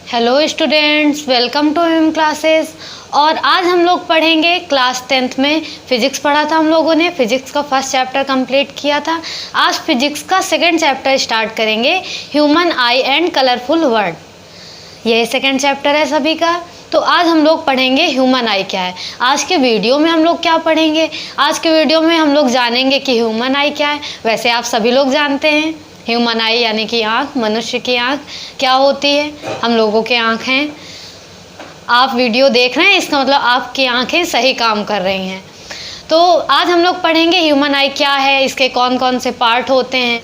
Hello students, welcome to M classes. और आज हम लोग पढ़ेंगे क्लास 10th में फिजिक्स पढ़ा था हम लोगों ने। फिजिक्स का फर्स्ट चैप्टर कंप्लीट किया था। आज फिजिक्स का सेकंड चैप्टर स्टार्ट करेंगे, human I and colourful word. ये सेकंड चैप्टर है सभी का। तो आज हम लोग पढ़ेंगे ह्यूमन आई क्या है। आज के वीडियो में हम लोग क्या पढ़ेंगे, आज के वीडियो में हम लोग जानेंगे कि ह्यूमन आई क्या है। वैसे आप सभी लोग जानते हैं ह्यूमन आई यानी कि आँख, मनुष्य की आँख क्या होती है। हम लोगों के आँख हैं। आप वीडियो देख रहे हैं, इसका मतलब आपकी आँखें सही काम कर रही हैं। तो आज हम लोग पढ़ेंगे ह्यूमन आई क्या है, इसके कौन कौन से पार्ट होते हैं।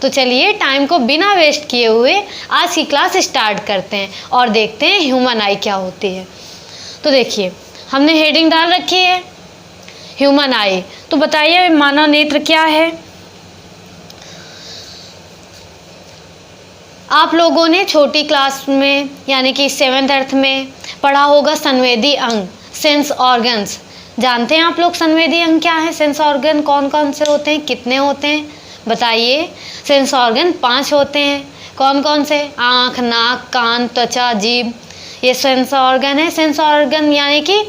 तो चलिए टाइम को बिना वेस्ट किए हुए आज की क्लास स्टार्ट करते हैं और देखते हैं ह्यूमन आई क्या होती है। तो देखिए हमने हेडिंग डाल रखी है ह्यूमन आई। तो बताइए मानव नेत्र क्या है। आप लोगों ने छोटी क्लास में यानी कि 7th 8th में पढ़ा होगा संवेदी अंग, सेंस ऑर्गन्स। जानते हैं आप लोग संवेदी अंग क्या है, सेंस ऑर्गन कौन कौन से होते हैं, कितने होते हैं बताइए। सेंस ऑर्गन 5 होते हैं। कौन कौन से? आँख, नाक, कान, त्वचा, जीभ, ये सेंस ऑर्गन है। सेंस ऑर्गन यानी कि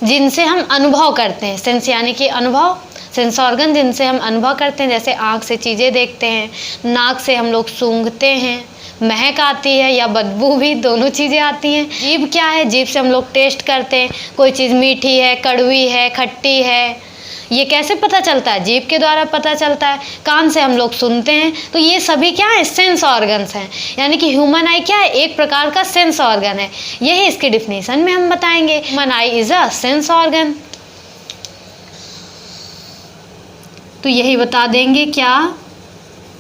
जिनसे हम अनुभव करते हैं। सेंस यानी कि अनुभव, सेंस ऑर्गन जिनसे हम अनुभव करते हैं। जैसे आँख से चीज़ें देखते हैं, नाक से हम लोग सूंघते हैं, महक आती है या बदबू भी, दोनों चीज़ें आती हैं। जीभ क्या है? जीभ से हम लोग टेस्ट करते हैं, कोई चीज़ मीठी है, कड़वी है, खट्टी है। ये कैसे पता चलता है? जीभ के द्वारा पता चलता है। कान से हम लोग सुनते हैं। तो ये सभी क्या है? सेंस ऑर्गन्स हैं। यानी कि ह्यूमन आई क्या है? एक प्रकार का सेंस ऑर्गन है। यही इसकी डिफिनेशन में हम बताएंगे। Human I is a sense organ. तो यही बता देंगे क्या,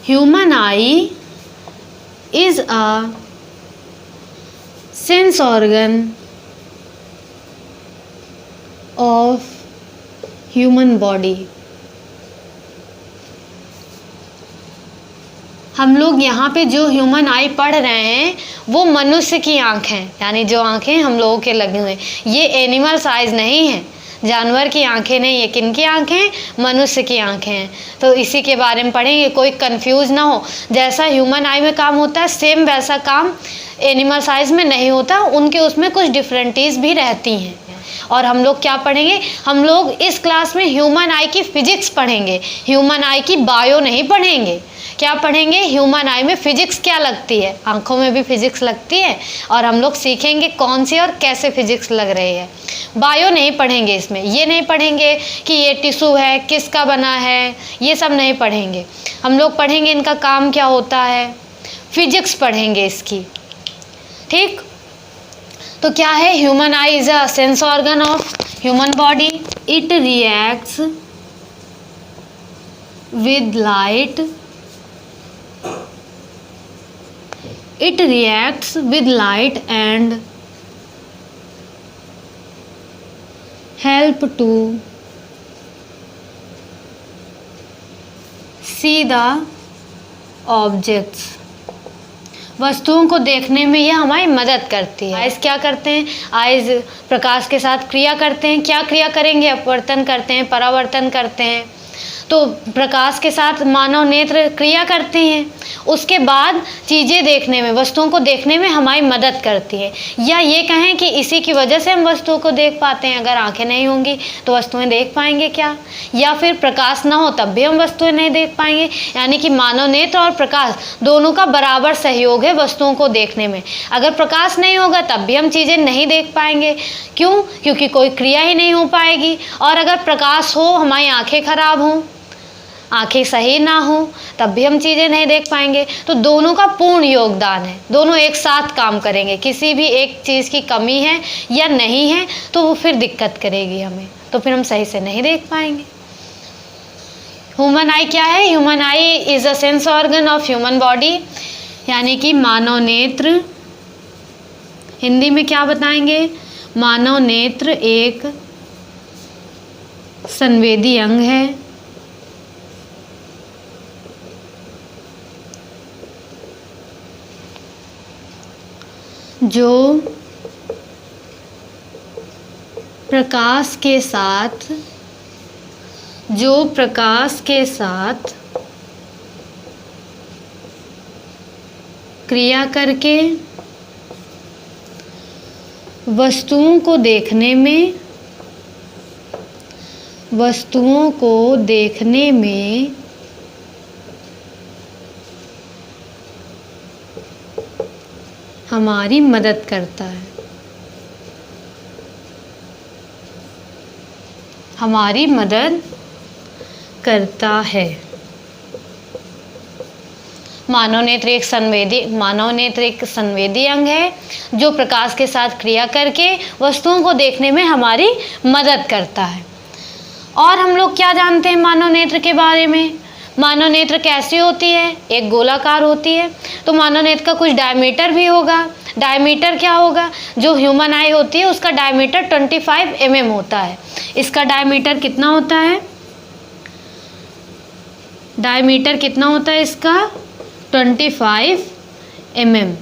human I is a sense organ of human body। हम लोग यहाँ पे जो ह्यूमन आई पढ़ रहे हैं वो मनुष्य की आँख हैं, यानी जो आँखें हम लोगों के लगे हुए हैं। ये एनिमल साइज नहीं है, जानवर की आंखें नहीं। ये किन की आंखें? मनुष्य की आंखें हैं। तो इसी के बारे में पढ़ेंगे, कोई कंफ्यूज ना हो। जैसा ह्यूमन आई में काम होता है सेम वैसा काम एनिमल साइज में नहीं होता, उनके उसमें कुछ डिफरेंटीज भी रहती हैं। और हम लोग क्या पढ़ेंगे, हम लोग इस क्लास में ह्यूमन आई की फिजिक्स पढ़ेंगे, ह्यूमन आई की बायो नहीं पढ़ेंगे। क्या पढ़ेंगे? ह्यूमन आई में फिजिक्स क्या लगती है, आंखों में भी फिजिक्स लगती है। और हम लोग सीखेंगे कौन सी और कैसे फिजिक्स लग रही है। बायो नहीं पढ़ेंगे इसमें, ये नहीं पढ़ेंगे कि ये टिश्यू है, किसका बना है, ये सब नहीं पढ़ेंगे। हम लोग पढ़ेंगे इनका काम क्या होता है, फिजिक्स पढ़ेंगे इसकी। ठीक, तो क्या है? Human I is a sense organ of human body. It reacts with light, it reacts with light and help to see the objects। वस्तुओं को देखने में यह हमारी मदद करती है। आइज क्या करते हैं? आइज प्रकाश के साथ क्रिया करते हैं। क्या क्रिया करेंगे? अपवर्तन करते हैं, परावर्तन करते हैं। तो प्रकाश के साथ मानव नेत्र क्रिया करते हैं। उसके बाद चीज़ें देखने में, वस्तुओं को देखने में हमारी मदद करती है। या ये कहें कि इसी की वजह से हम वस्तुओं को देख पाते हैं। अगर आंखें नहीं होंगी तो वस्तुएं देख पाएंगे क्या? या फिर प्रकाश ना हो तब भी हम वस्तुएं नहीं देख पाएंगे। यानी कि मानव नेत्र और प्रकाश दोनों का बराबर सहयोग है वस्तुओं को देखने में। अगर प्रकाश नहीं होगा तब भी हम चीज़ें नहीं देख पाएंगे। क्यों? क्योंकि कोई क्रिया ही नहीं हो पाएगी। और अगर प्रकाश हो, हमारी आंखें खराब हों, आंखें सही ना हो, तब भी हम चीज़ें नहीं देख पाएंगे। तो दोनों का पूर्ण योगदान है, दोनों एक साथ काम करेंगे। किसी भी एक चीज़ की कमी है या नहीं है तो वो फिर दिक्कत करेगी हमें, तो फिर हम सही से नहीं देख पाएंगे। ह्यूमन आई क्या है? Human I is a sense organ of human body, यानी कि मानव नेत्र। हिंदी में क्या बताएंगे? मानव नेत्र एक संवेदी अंग है जो प्रकाश के साथ क्रिया करके वस्तुओं को देखने में हमारी मदद करता है। हमारी मदद करता है। मानव नेत्र एक संवेदी अंग है जो प्रकाश के साथ क्रिया करके वस्तुओं को देखने में हमारी मदद करता है। और हम लोग क्या जानते हैं मानव नेत्र के बारे में? मानव नेत्र कैसी होती है? एक गोलाकार होती है। तो मानव नेत्र का कुछ डायमीटर भी होगा। डायमीटर क्या होगा? जो ह्यूमन आई होती है उसका डायमीटर 25 mm होता है। इसका डायमीटर कितना होता है? डायमीटर कितना होता है इसका? 25 mm।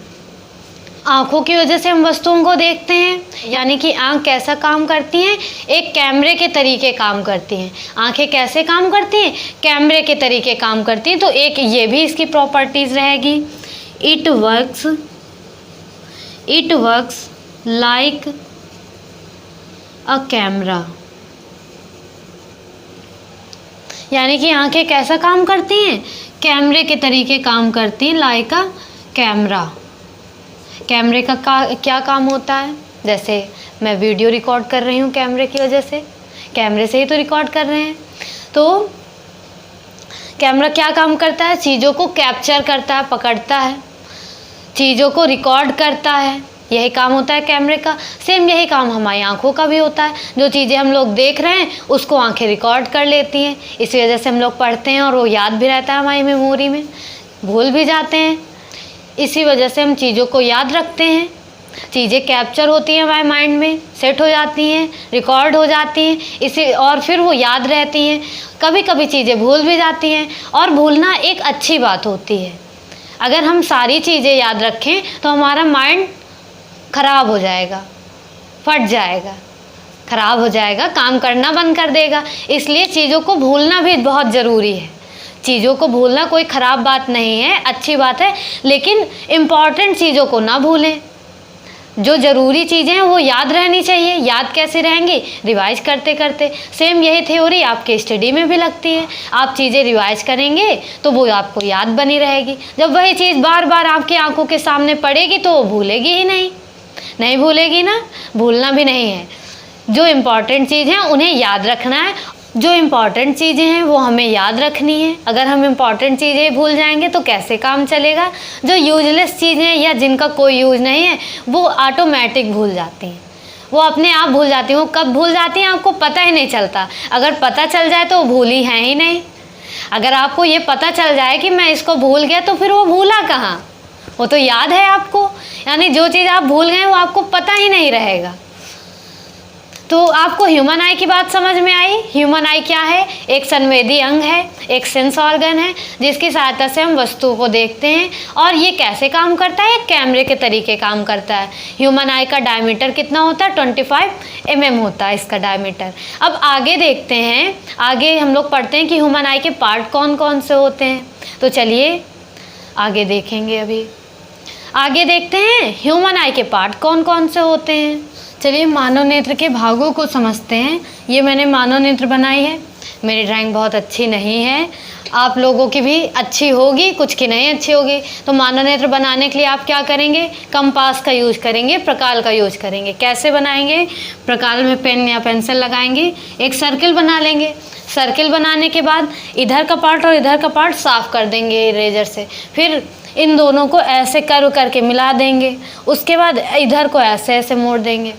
आँखों की वजह से हम वस्तुओं को देखते हैं, यानी कि आँख कैसा काम करती हैं? एक कैमरे के तरीके काम करती हैं। आँखें कैसे काम करती हैं? कैमरे के तरीके काम करती हैं। तो एक ये भी इसकी प्रॉपर्टीज़ रहेगी। It works like a camera, यानी कि आँखें कैसा काम करती हैं? कैमरे के तरीके काम करती हैं, लाइक अ कैमरा। कैमरे का क्या काम होता है? जैसे मैं वीडियो रिकॉर्ड कर रही हूँ कैमरे की वजह से, कैमरे से ही तो रिकॉर्ड कर रहे हैं। तो कैमरा क्या काम करता है? चीज़ों को कैप्चर करता है, पकड़ता है, चीज़ों को रिकॉर्ड करता है। यही काम होता है कैमरे का। सेम यही काम हमारी आँखों का भी होता है। जो चीज़ें हम लोग देख रहे हैं उसको आँखें रिकॉर्ड कर लेती हैं। इसी वजह से हम लोग पढ़ते हैं और वो याद भी रहता है हमारी मेमोरी में, भूल भी जाते हैं। इसी वजह से हम चीज़ों को याद रखते हैं। चीज़ें कैप्चर होती हैं हमारे माइंड में, सेट हो जाती हैं, रिकॉर्ड हो जाती हैं, इसे और फिर वो याद रहती हैं। कभी कभी चीज़ें भूल भी जाती हैं, और भूलना एक अच्छी बात होती है। अगर हम सारी चीज़ें याद रखें तो हमारा माइंड ख़राब हो जाएगा, फट जाएगा, ख़राब हो जाएगा, काम करना बंद कर देगा। इसलिए चीज़ों को भूलना भी बहुत ज़रूरी है। चीज़ों को भूलना कोई ख़राब बात नहीं है, अच्छी बात है, लेकिन इम्पॉर्टेंट चीज़ों को ना भूलें। जो ज़रूरी चीज़ें हैं वो याद रहनी चाहिए। याद कैसे रहेंगी? रिवाइज करते करते। सेम यही थ्योरी आपके स्टडी में भी लगती है। आप चीज़ें रिवाइज करेंगे तो वो आपको याद बनी रहेगी। जब वही चीज़ बार बार आपकी आंखों के सामने पड़ेगी तो वो भूलेगी ही नहीं भूलेगी ना, भूलना भी नहीं है। जो इम्पॉर्टेंट चीज़ है उन्हें याद रखना है। जो इम्पॉर्टेंट चीज़ें हैं वो हमें याद रखनी है। अगर हम इम्पॉर्टेंट चीज़ें भूल जाएंगे तो कैसे काम चलेगा? जो यूजलेस चीज़ें हैं या जिनका कोई यूज़ नहीं है वो ऑटोमेटिक भूल जाती हैं, वो अपने आप भूल जाती हैं। वो कब भूल जाती हैं आपको पता ही नहीं चलता। अगर पता चल जाए तो वो भूली हैं ही नहीं। अगर आपको ये पता चल जाए कि मैं इसको भूल गया तो फिर वो भूला कहाँ? वो तो याद है आपको। यानी जो चीज़ आप भूल गए वो आपको पता ही नहीं रहेगा। तो आपको ह्यूमन आई की बात समझ में आई? ह्यूमन आई क्या है? एक संवेदी अंग है, एक सेंस ऑर्गन है जिसकी सहायता से हम वस्तुओं को देखते हैं। और ये कैसे काम करता है? कैमरे के तरीके काम करता है। ह्यूमन आई का डायमीटर कितना होता है? 25 mm होता है इसका डायमीटर। अब आगे देखते हैं, आगे हम लोग पढ़ते हैं कि ह्यूमन आई के पार्ट कौन कौन से होते हैं। तो चलिए आगे देखेंगे। अभी आगे देखते हैं ह्यूमन आई के पार्ट कौन कौन से होते हैं। चलिए मानव नेत्र के भागों को समझते हैं। ये मैंने मानव नेत्र बनाई है। मेरी ड्राइंग बहुत अच्छी नहीं है, आप लोगों की भी अच्छी होगी, कुछ की नहीं अच्छी होगी। तो मानव नेत्र बनाने के लिए आप क्या करेंगे? कंपास का यूज करेंगे, प्रकाल का यूज करेंगे। कैसे बनाएंगे? प्रकाल में पेन या पेंसिल लगाएंगे, एक सर्किल बना लेंगे। सर्किल बनाने के बाद इधर का पार्ट और इधर का पार्ट साफ कर देंगे इरेजर से। फिर इन दोनों को ऐसे कर्व करके मिला देंगे। उसके बाद इधर को ऐसे ऐसे मोड़ देंगे।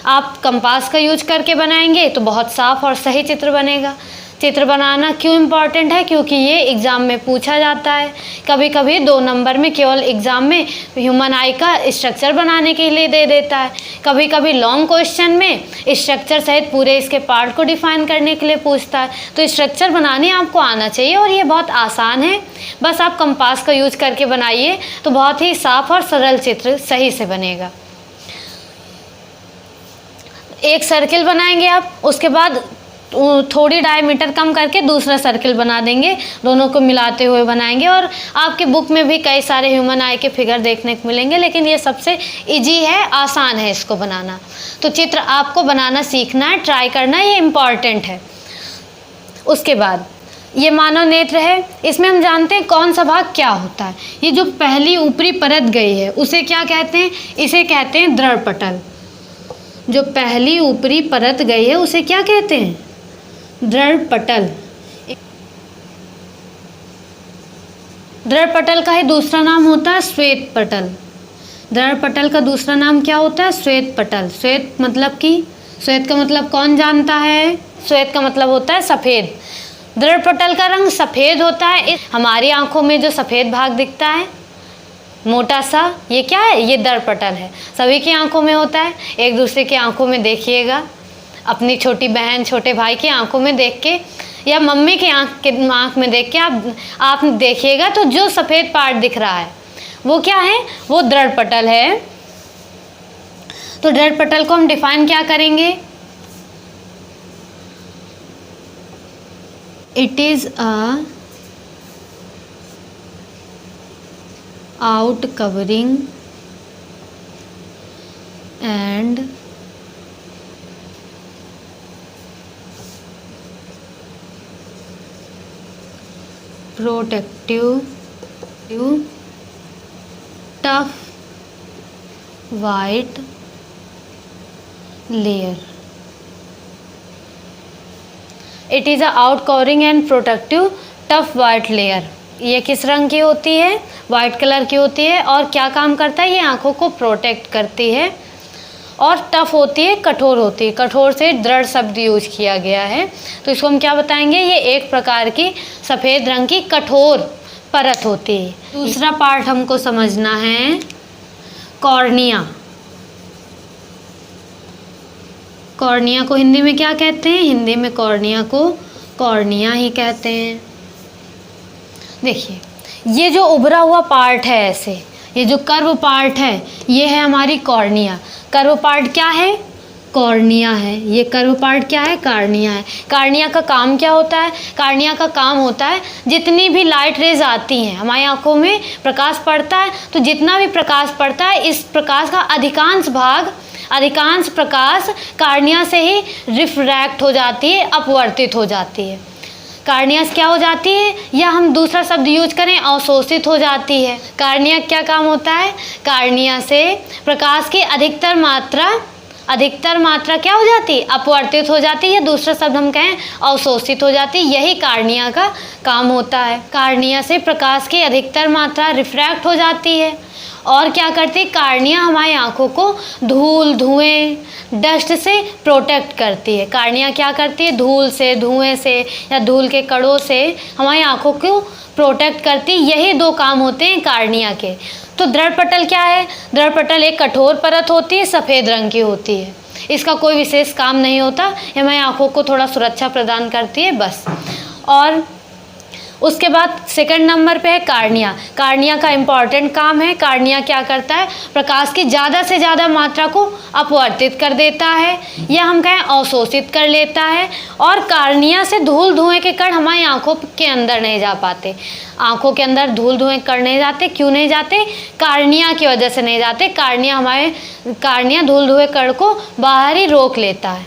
आप कंपास का यूज करके बनाएंगे तो बहुत साफ और सही चित्र बनेगा। चित्र बनाना क्यों इम्पॉर्टेंट है? क्योंकि ये एग्ज़ाम में पूछा जाता है। कभी कभी 2 नंबर में केवल एग्ज़ाम में ह्यूमन आई का स्ट्रक्चर बनाने के लिए दे देता है। कभी कभी लॉन्ग क्वेश्चन में स्ट्रक्चर सहित पूरे इसके पार्ट को डिफाइन करने के लिए पूछता है। तो स्ट्रक्चर बनाने आपको आना चाहिए और ये बहुत आसान है। बस आप कंपास का यूज करके बनाइए तो बहुत ही साफ और सरल चित्र सही से बनेगा। एक सर्किल बनाएंगे आप, उसके बाद थोड़ी डायमीटर कम करके दूसरा सर्किल बना देंगे, दोनों को मिलाते हुए बनाएंगे। और आपके बुक में भी कई सारे ह्यूमन आई के फिगर देखने को मिलेंगे, लेकिन ये सबसे इजी है, आसान है इसको बनाना। तो चित्र आपको बनाना सीखना है, ट्राई करना है, ये इम्पॉर्टेंट है। उसके बाद ये मानव नेत्र है, इसमें हम जानते हैं कौन सा भाग क्या होता है। ये जो पहली ऊपरी परत गई है उसे क्या कहते हैं? इसे कहते हैं दृढ़पटल। जो पहली ऊपरी परत गई है उसे क्या कहते हैं? दृढ़पटल। दृढ़पटल का ही दूसरा नाम होता है श्वेत पटल। दृढ़पटल का दूसरा नाम क्या होता है? श्वेत पटल। श्वेत मतलब कि, श्वेत का मतलब कौन जानता है? श्वेत का मतलब होता है सफ़ेद। दृढ़पटल का रंग सफ़ेद होता है। हमारी आंखों में जो सफ़ेद भाग दिखता है मोटा सा, ये क्या है? ये दृढ़पटल है। सभी की आंखों में होता है। एक दूसरे की आंखों में देखिएगा, अपनी छोटी बहन छोटे भाई की आंखों में देख के या मम्मी की आंख में देख के आप देखिएगा तो जो सफ़ेद पार्ट दिख रहा है वो क्या है? वो दृढ़पटल है। तो दृढ़पटल को हम डिफाइन क्या करेंगे? It is a out covering and protective tough white layer. It is a out covering and protective tough white layer. ये किस रंग की होती है? वाइट कलर की होती है। और क्या काम करता है? ये आँखों को प्रोटेक्ट करती है। और टफ होती है, कठोर होती है। कठोर से दृढ़ शब्द यूज किया गया है, तो इसको हम क्या बताएंगे? ये एक प्रकार की सफ़ेद रंग की कठोर परत होती है। दूसरा पार्ट हमको समझना है, कॉर्निया। कॉर्निया को हिंदी में क्या कहते हैं? हिंदी में कॉर्निया को कॉर्निया ही कहते हैं। देखिए, ये जो उभरा हुआ पार्ट है, ऐसे ये जो कर्व पार्ट है, ये है हमारी कॉर्निया। कर्व पार्ट क्या है? कॉर्निया है। ये कर्व पार्ट क्या है? कॉर्निया है। कॉर्निया का काम क्या होता है? कॉर्निया का काम होता है, जितनी भी लाइट रेज आती हैं हमारी आंखों में, प्रकाश पड़ता है, तो जितना भी प्रकाश पड़ता है, इस प्रकाश का अधिकांश प्रकाश कॉर्निया से ही रिफ्रैक्ट हो जाती है, अपवर्तित हो जाती है। कॉर्निया क्या हो जाती है, या हम दूसरा शब्द यूज करें, अवशोषित हो जाती है। कॉर्निया क्या काम होता है? कॉर्निया से प्रकाश की अधिकतर मात्रा क्या हो जाती है? अपवर्तित हो जाती है, या दूसरा शब्द हम कहें अवशोषित हो जाती है। यही कॉर्निया का काम होता है। कॉर्निया से प्रकाश की अधिकतर मात्रा रिफ्रैक्ट हो जाती है। और क्या करती है? कॉर्निया हमारी आंखों को धूल, धुएं, डस्ट से प्रोटेक्ट करती है। कॉर्निया क्या करती है? धूल से, धुएं से या धूल के कणों से हमारी आंखों को प्रोटेक्ट करती है। यही दो काम होते हैं कॉर्निया के। तो दृढ़पटल क्या है? दृढ़पटल एक कठोर परत होती है, सफ़ेद रंग की होती है। इसका कोई विशेष काम नहीं होता, ये हमारी आंखों को थोड़ा सुरक्षा प्रदान करती है, बस। और उसके बाद सेकंड नंबर पे है कॉर्निया। कॉर्निया का इम्पॉर्टेंट काम है। कॉर्निया क्या करता है? प्रकाश की ज़्यादा से ज़्यादा मात्रा को अपवर्तित कर देता है, या हम कहें अवशोषित कर लेता है। और कॉर्निया से धूल धुएं के कण हमारी आंखों के अंदर नहीं जा पाते। आंखों के अंदर धूल धुएं कण नहीं जाते। क्यों नहीं जाते? कॉर्निया की वजह से नहीं जाते। कॉर्निया धूल धुएं कण को बाहर ही रोक लेता है।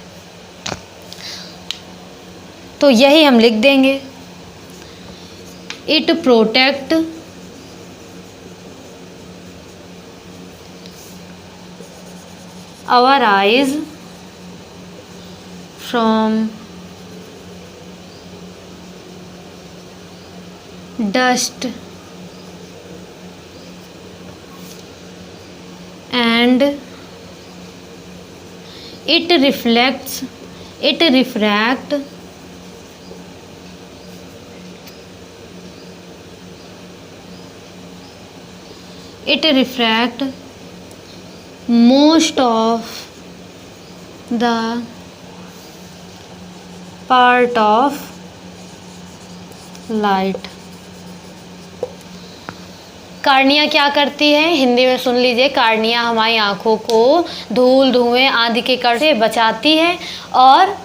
तो यही हम लिख देंगे, it protect our eyes from dust and it refracts most of the part of light। Cornea क्या करती है? हिंदी में सुन लीजिए। कॉर्निया हमारी आंखों को धूल, धुएं आदि के कण से बचाती है और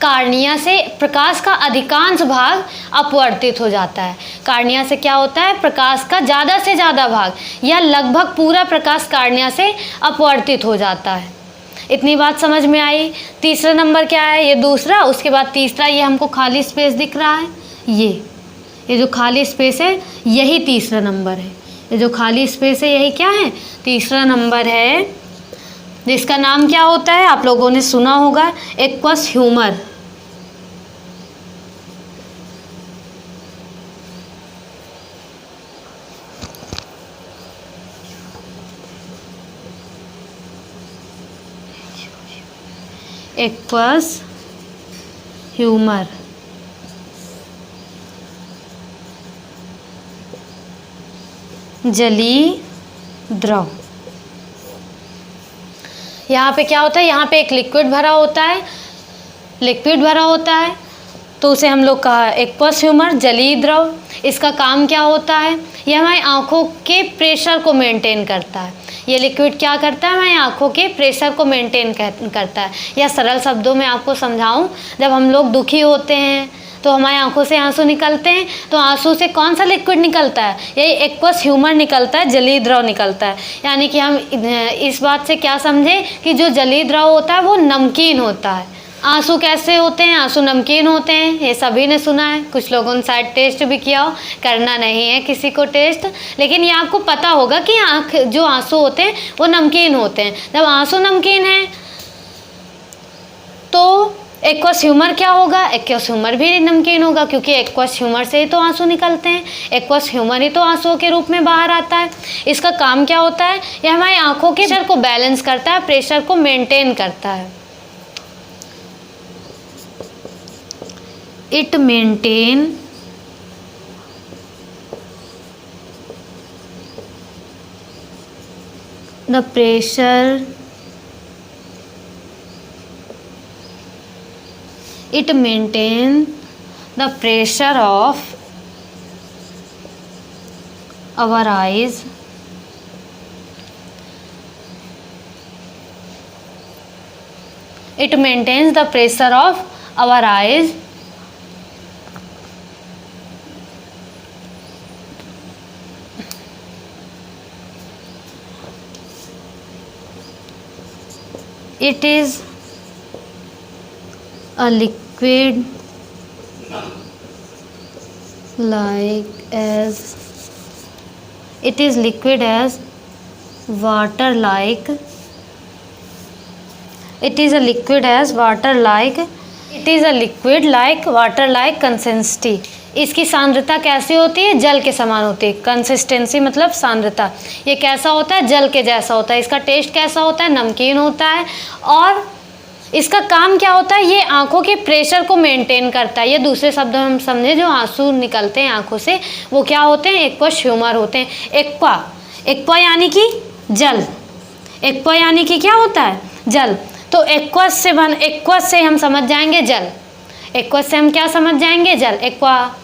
कार्निया से प्रकाश का अधिकांश भाग अपवर्तित हो जाता है। कार्निया से क्या होता है, प्रकाश का ज़्यादा से ज़्यादा भाग या लगभग पूरा प्रकाश कार्निया से अपवर्तित हो जाता है। इतनी बात समझ में आई। तीसरा नंबर क्या है, ये दूसरा, उसके बाद तीसरा, ये हमको खाली स्पेस दिख रहा है, ये जो खाली स्पेस है यही तीसरा नंबर है। ये जो खाली स्पेस है यही क्या है, तीसरा नंबर है, जिसका नाम क्या होता है, आप लोगों ने सुना होगा, एक्वस ह्यूमर। Aqueous humour. जलीय द्रव। यहाँ पे क्या होता है, यहाँ पे एक लिक्विड भरा होता है, तो उसे हम लोग कहा एक्वस ह्यूमर, जलीय द्रव। इसका काम क्या होता है, ये हमारी आँखों के प्रेशर को मेंटेन करता है। ये लिक्विड क्या करता है, हमारी आँखों के प्रेशर को मेंटेन करता है। या सरल शब्दों में आपको समझाऊं, जब हम लोग दुखी होते हैं तो हमारी आंखों से आंसू निकलते हैं, तो आंसू से कौन सा लिक्विड निकलता है, यही एक्वस ह्यूमर निकलता है, जलीय द्रव निकलता है। यानी कि हम इस बात से क्या समझे कि जो जलीय द्रव होता है वो नमकीन होता है। आंसू कैसे होते हैं, आंसू नमकीन होते हैं, ये सभी ने सुना है। कुछ लोगों ने शायद टेस्ट भी किया हो, करना नहीं है किसी को टेस्ट, लेकिन ये आपको पता होगा कि आँख जो आंसू होते हैं वो नमकीन होते हैं। जब आंसू नमकीन है तो एक्वस ह्यूमर क्या होगा, एक्वस ह्यूमर भी नमकीन होगा, क्योंकि एक्वस ह्यूमर से ही तो आंसू निकलते हैं, एक्वस ह्यूमर ही तो आंसुओं के रूप में बाहर आता है। इसका काम क्या होता है, यह हमारी आंखों के प्रेशर को बैलेंस करता है, प्रेशर को मेंटेन करता है। It maintain the pressure, it maintain the pressure of our eyes it maintains the pressure of our eyes it is a liquid like as it is liquid as water like it is a liquid as water like it is a liquid like water like consistency। इसकी सांद्रता कैसी होती है, जल के समान होती है। कंसिस्टेंसी मतलब सांद्रता। ये कैसा होता है, जल के जैसा होता है। इसका टेस्ट कैसा होता है, नमकीन होता है। और इसका काम क्या होता है, ये आंखों के प्रेशर को मेंटेन करता है। ये दूसरे शब्दों में हम समझे, जो आंसू निकलते हैं आंखों से वो क्या होते हैं, एक्वस ह्यूमर होते हैं। एक्वा यानी कि जल, एक्वा यानी कि क्या होता है, जल। तो एक्वस से हम समझ जाएंगे जल। एक्वस से हम क्या समझ जाएंगे, जल। एक्वा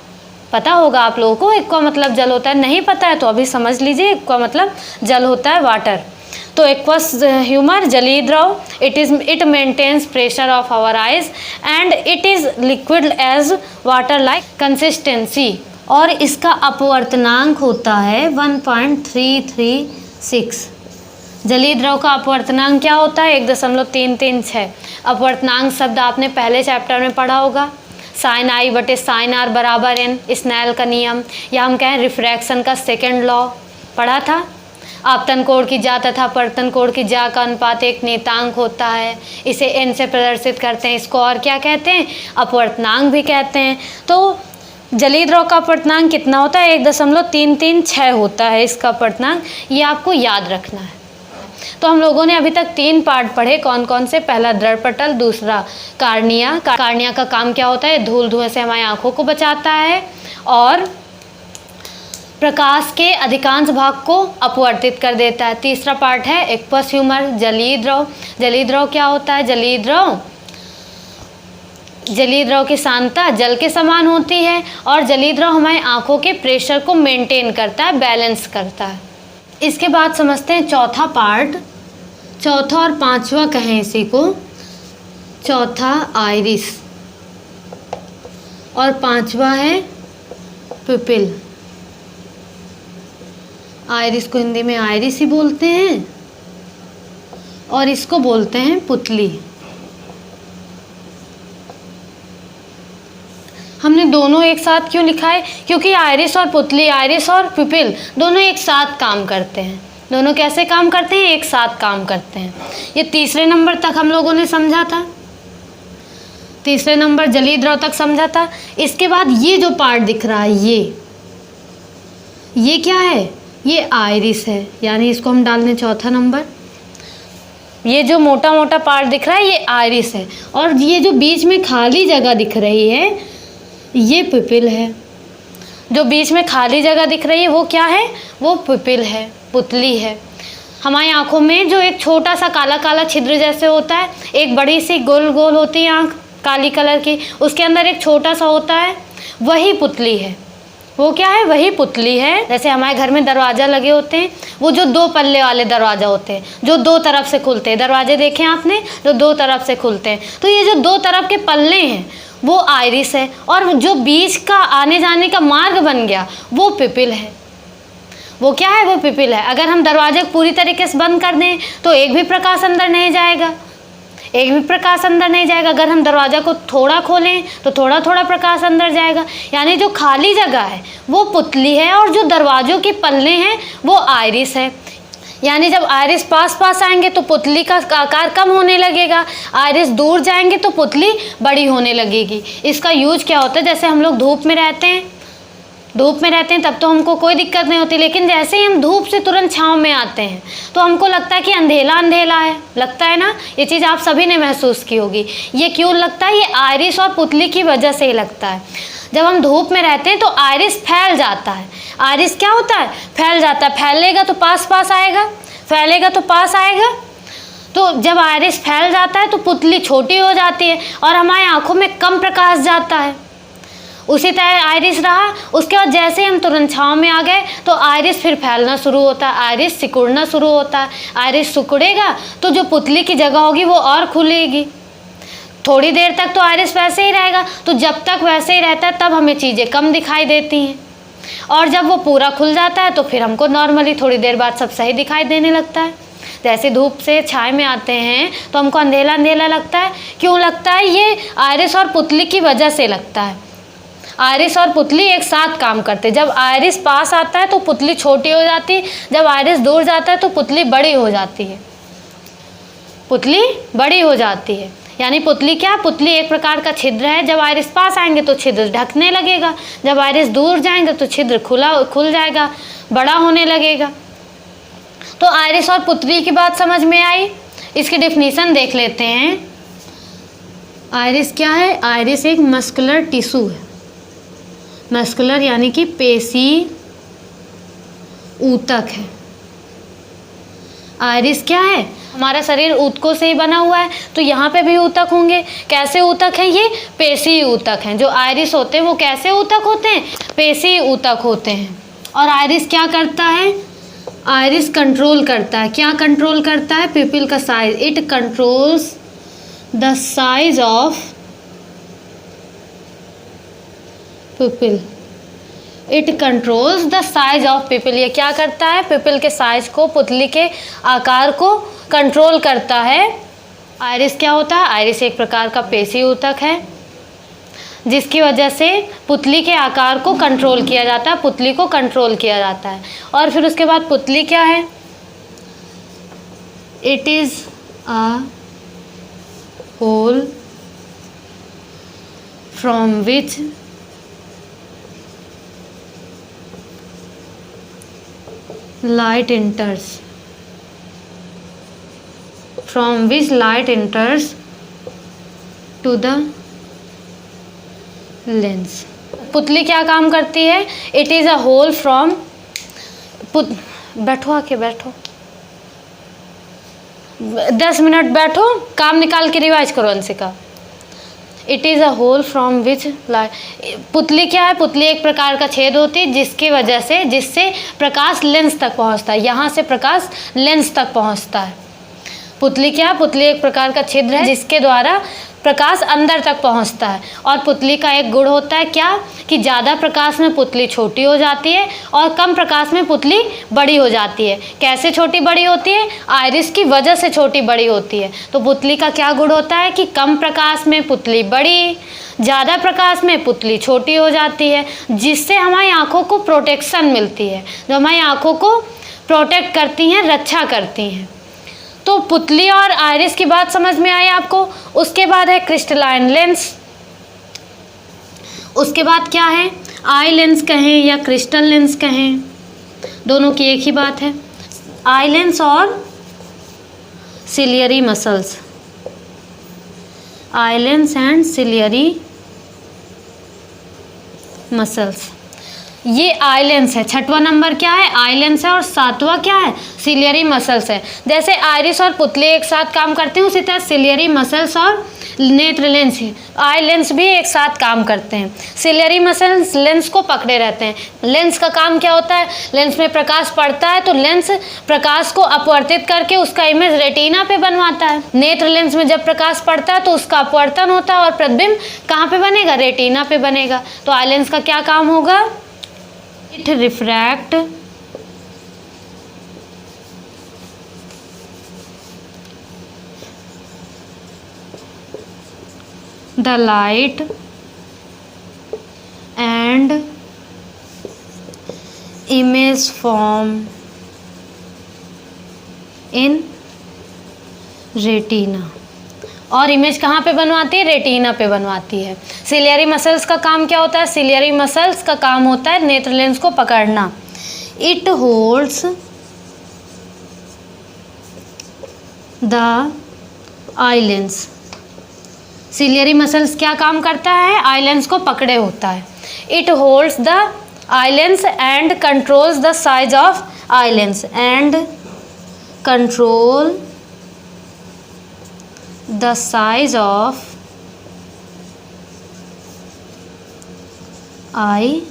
पता होगा आप लोगों को, एक्वा मतलब जल होता है। नहीं पता है तो अभी समझ लीजिए, एक्वा मतलब जल होता है, वाटर। तो एक्वस ह्यूमर, जलीय द्रव, it maintains pressure of our eyes and it is liquid as water like consistency. और इसका अपवर्तनांक होता है 1.336। जलीय द्रव का अपवर्तनांक क्या होता है, 1.336। अपवर्तनांक शब्द आपने पहले चैप्टर में पढ़ा होगा, साइन आई बटे साइन आर बराबर एन, स्नेल का नियम, या हम कहें रिफ्रैक्शन का सेकेंड लॉ पढ़ा था। आपतन कोण की जा तथा अपवर्तन कोण की जा का अनुपात एक नियतांक होता है, इसे एन से प्रदर्शित करते हैं। इसको और क्या कहते हैं, अपवर्तनांक भी कहते हैं। तो जलीय द्रव का अपवर्तनांक कितना होता है, 1.336 होता है इसका अपवर्तनांक। ये आपको याद रखना है। तो हम लोगों ने अभी तक 3 पार्ट पढ़े, कौन कौन से, पहला दृढ़पटल, दूसरा कार्निया। कार्निया का काम क्या होता है, धूल धुएं से हमारी आंखों को बचाता है और प्रकाश के अधिकांश भाग को अपवर्तित कर देता है। तीसरा पार्ट है एक्वस ह्यूमर, जलीय द्रव। जलीय द्रव क्या होता है, जलीय द्रव की सांद्रता जल के समान होती है और जलीय द्रव हमारी आंखों के प्रेशर को मेंटेन करता है, बैलेंस करता है। इसके बाद समझते हैं चौथा पार्ट, चौथा और पांचवा कहें इसी को, चौथा आइरिस। और पांचवा है पिपिल। आइरिस को हिंदी में आइरिस ही बोलते हैं और इसको बोलते हैं पुतली। हमने दोनों एक साथ क्यों लिखा है? क्योंकि आइरिस और पुतली, आइरिस और पिपिल दोनों एक साथ काम करते हैं। दोनों कैसे काम करते हैं? एक साथ काम करते हैं। ये तीसरे नंबर तक हम लोगों ने समझा था, तीसरे नंबर जलीय द्रव तक समझा था। इसके बाद ये जो पार्ट दिख रहा है, ये क्या है? ये आइरिस है, यानी इसको हम डाल दें चौथा नंबर। ये जो मोटा मोटा पार्ट दिख रहा है ये आइरिस है, और ये जो बीच में खाली जगह दिख रही है ये पिपिल है। जो बीच में खाली जगह दिख रही है वो क्या है? वो पिपिल है, पुतली है। हमारी आंखों में जो एक छोटा सा काला काला छिद्र जैसे होता है, एक बड़ी सी गोल गोल होती है आंख काली कलर की, उसके अंदर एक छोटा सा होता है, वही पुतली है। वो क्या है? वही पुतली है। जैसे हमारे घर में दरवाज़ा लगे होते हैं, वो जो 2 पल्ले वाले दरवाज़ा होते हैं जो 2 तरफ से खुलते हैं, दरवाजे देखे आपने जो 2 तरफ से खुलते हैं, तो ये जो 2 तरफ के पल्ले हैं वो आइरिस है, और जो बीच का आने जाने का मार्ग बन गया वो पिपिल है। वो क्या है? वो पिपिल है। अगर हम दरवाजे को पूरी तरीके से बंद कर दें तो एक भी प्रकाश अंदर नहीं जाएगा, एक भी प्रकाश अंदर नहीं जाएगा। अगर हम दरवाज़ा को थोड़ा खोलें तो थोड़ा थोड़ा प्रकाश अंदर जाएगा। यानी जो खाली जगह है वो पुतली है, और जो दरवाज़ों के पल्ले हैं वो आइरिस है। यानी जब आइरिस पास पास आएंगे तो पुतली का आकार कम होने लगेगा, आइरिस दूर जाएंगे तो पुतली बड़ी होने लगेगी। इसका यूज क्या होता है? जैसे हम लोग धूप में रहते हैं, तब तो हमको कोई दिक्कत नहीं होती, लेकिन जैसे ही हम धूप से तुरंत छाँव में आते हैं तो हमको लगता है कि अंधेला अंधेला है, लगता है ना? ये चीज़ आप सभी ने महसूस की होगी। ये क्यों लगता है? ये आइरिस और पुतली की वजह से ही लगता है। जब हम धूप में रहते हैं तो आइरिस फैल जाता है। आइरिस क्या होता है? फैल जाता है। फैलेगा तो पास पास आएगा, फैलेगा तो पास आएगा। तो जब आइरिस फैल जाता है तो पुतली छोटी हो जाती है और हमारी आंखों में कम प्रकाश जाता है। उसी तरह आइरिस रहा, उसके बाद जैसे हम तुरंत छाँव में आ गए तो आइरिस फिर फैलना शुरू होता है, आइरिस सिकुड़ना शुरू होता है। आइरिस सिकुड़ेगा तो जो पुतली की जगह होगी वो और खुलेगी। थोड़ी देर तक तो आइरिस वैसे ही रहेगा, तो जब तक वैसे ही रहता है तब हमें चीज़ें कम दिखाई देती हैं, और जब वो पूरा खुल जाता है तो फिर हमको नॉर्मली थोड़ी देर बाद सब सही दिखाई देने लगता है। जैसे धूप से छाए में आते हैं तो हमको अंधेला अंधेला लगता है। क्यों लगता है? ये आइरिस और पुतली की वजह से लगता है। आइरिस और पुतली एक साथ काम करते हैं। जब आइरिस पास आता है तो पुतली छोटी हो जाती है, जब आइरिस दूर जाता है तो पुतली बड़ी हो जाती है, पुतली बड़ी हो जाती है। यानी पुतली क्या? पुतली एक प्रकार का छिद्र है। जब आइरिस पास आएंगे तो छिद्र ढकने लगेगा, जब आइरिस दूर जाएंगे तो छिद्र खुल जाएगा, बड़ा होने लगेगा। तो आइरिस और पुतली की बात समझ में आई। इसकी डेफिनेशन देख लेते हैं। आइरिस क्या है? आइरिस एक मस्कुलर टिश्यू है। मस्कुलर यानी कि पेशी ऊतक है। आइरिस क्या है? हमारा शरीर ऊतकों से ही बना हुआ है, तो यहाँ पे भी ऊतक होंगे। कैसे ऊतक हैं? ये पेशी ऊतक हैं। जो आइरिस होते हैं वो कैसे ऊतक होते हैं? पेशी ऊतक होते हैं। और आइरिस क्या करता है? आइरिस कंट्रोल करता है। क्या कंट्रोल करता है? पिपिल का size. It controls the size of pupil. It controls the size of pupil. ये क्या करता है? पिपिल के साइज को, पुतली के आकार को कंट्रोल करता है। आइरिस क्या होता है? आइरिस एक प्रकार का पेशी ऊतक है जिसकी वजह से पुतली के आकार को कंट्रोल किया जाता है, पुतली को कंट्रोल किया जाता है। और फिर उसके बाद पुतली क्या है? It is a hole from which light enters, from which light enters to the lens। पुतली क्या काम करती है? It is a hole from, बैठो, आके बैठो, 10 मिनट बैठो, काम निकाल के रिवाइज करो Anshika. It is a hole from which light. पुतली क्या है? पुतली एक प्रकार का छेद होती है जिसकी वजह से, जिससे प्रकाश लेंस तक पहुंचता है। यहाँ से प्रकाश लेंस तक पहुंचता है। पुतली क्या है? पुतली एक प्रकार का छिद्र है जिसके द्वारा प्रकाश अंदर तक पहुंचता है। और पुतली का एक गुण होता है क्या, कि ज़्यादा प्रकाश में पुतली छोटी हो जाती है और कम प्रकाश में पुतली बड़ी हो जाती है। कैसे छोटी बड़ी होती है, आयरिस की वजह से छोटी बड़ी होती है। तो पुतली का क्या गुण होता है कि कम प्रकाश में पुतली बड़ी, ज़्यादा प्रकाश में पुतली छोटी हो जाती है, जिससे हमारी आँखों को प्रोटेक्शन मिलती है, जो हमारी आँखों को प्रोटेक्ट करती हैं, रक्षा करती हैं। तो पुतली और आयरिस की बात समझ में आई आपको। उसके बाद है क्रिस्टलाइन लेंस। उसके बाद क्या है, आई लेंस कहें या क्रिस्टल लेंस कहें, दोनों की एक ही बात है। आई लेंस और ciliary muscles, I lens and ciliary muscles, ये आई लेंस है। छठवां नंबर क्या है, आई लेंस है, और सातवां क्या है, सिलियरी मसल्स है। जैसे आयरिस और पुतली एक साथ काम करते हैं, उसी तरह सिलियरी मसल्स और नेत्र लेंस, आई लेंस भी एक साथ काम करते हैं। सिलियरी मसल्स लेंस को पकड़े रहते हैं। लेंस का काम क्या होता है, लेंस में प्रकाश पड़ता है तो लेंस प्रकाश को अपवर्तित करके उसका इमेज रेटिना पे बनवाता है। नेत्र लेंस में जब प्रकाश पड़ता है तो उसका अपवर्तन होता है और प्रतिबिंब कहाँ पे बनेगा, रेटिना पे बनेगा। तो आई लेंस का क्या काम होगा, it refract the light and image form in retina, और इमेज कहाँ पे बनवाती है, रेटिना पे बनवाती है। सिलियरी मसल्स का काम क्या होता है, सिलियरी मसल्स का काम होता है नेत्र लेंस को पकड़ना। It holds the eye lens, ciliary muscles क्या काम करता है, आई लेंस को पकड़े होता है। It holds the I lens and controls the size of I lens, and control the size of eye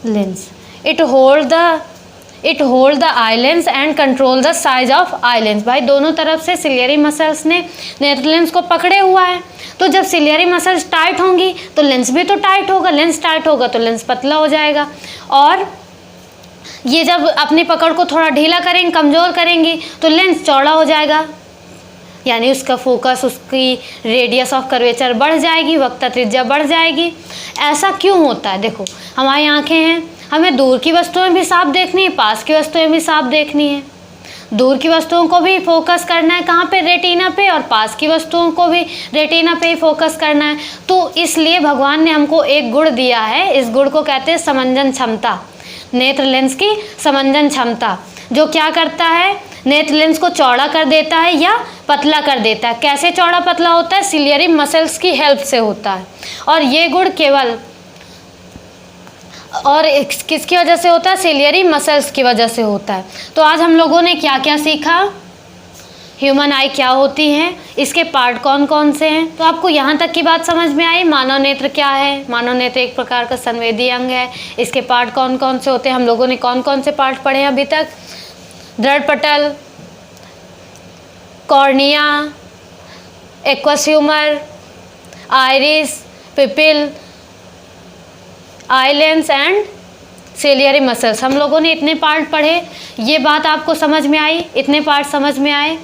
lens. It hold the I lens and control the size of eye lens. भाई दोनों तरफ से ciliary muscles ने नेत्र lens को पकड़े हुआ है, तो जब सिलियरी मसल्स टाइट होंगी तो लेंस भी तो टाइट होगा, लेंस टाइट होगा तो लेंस पतला हो जाएगा, और ये जब अपनी पकड़ को थोड़ा ढीला करेंगे, कमज़ोर करेंगी तो लेंस चौड़ा हो जाएगा, यानी उसका फोकस, उसकी रेडियस ऑफ कर्वेचर बढ़ जाएगी, वक्र त्रिज्या बढ़ जाएगी। ऐसा क्यों होता है, देखो हमारी आँखें हैं, हमें दूर की वस्तुएं भी साफ देखनी है, पास की वस्तुएं भी साफ देखनी है। दूर की वस्तुओं को भी फोकस करना है कहाँ पे, रेटिना पे, और पास की वस्तुओं को भी रेटिना पे ही फोकस करना है। तो इसलिए भगवान ने हमको एक गुण दिया है, इस गुण को कहते हैं समंजन क्षमता, नेत्र लेंस की समंजन क्षमता, जो क्या करता है, नेत्र लेंस को चौड़ा कर देता है या पतला कर देता है। कैसे चौड़ा पतला होता है, सिलियरी मसल्स की हेल्प से होता है। और ये गुण केवल और किसकी वजह से होता है, सिलियरी मसल्स की वजह से होता है। तो आज हम लोगों ने क्या क्या सीखा, ह्यूमन आई क्या होती है, इसके पार्ट कौन कौन से हैं। तो आपको यहाँ तक की बात समझ में आई, मानव नेत्र क्या है। मानव नेत्र एक प्रकार का संवेदी अंग है, इसके पार्ट कौन कौन से होते हैं, हम लोगों ने कौन कौन से पार्ट पढ़े हैं अभी तक, दृढ़ पटल, cornea, aqueous humour, iris, pupil, eye lens and ciliary muscles. हम लोगों ने इतने पार्ट पढ़े, ये बात आपको समझ में आई, इतने पार्ट समझ में आए।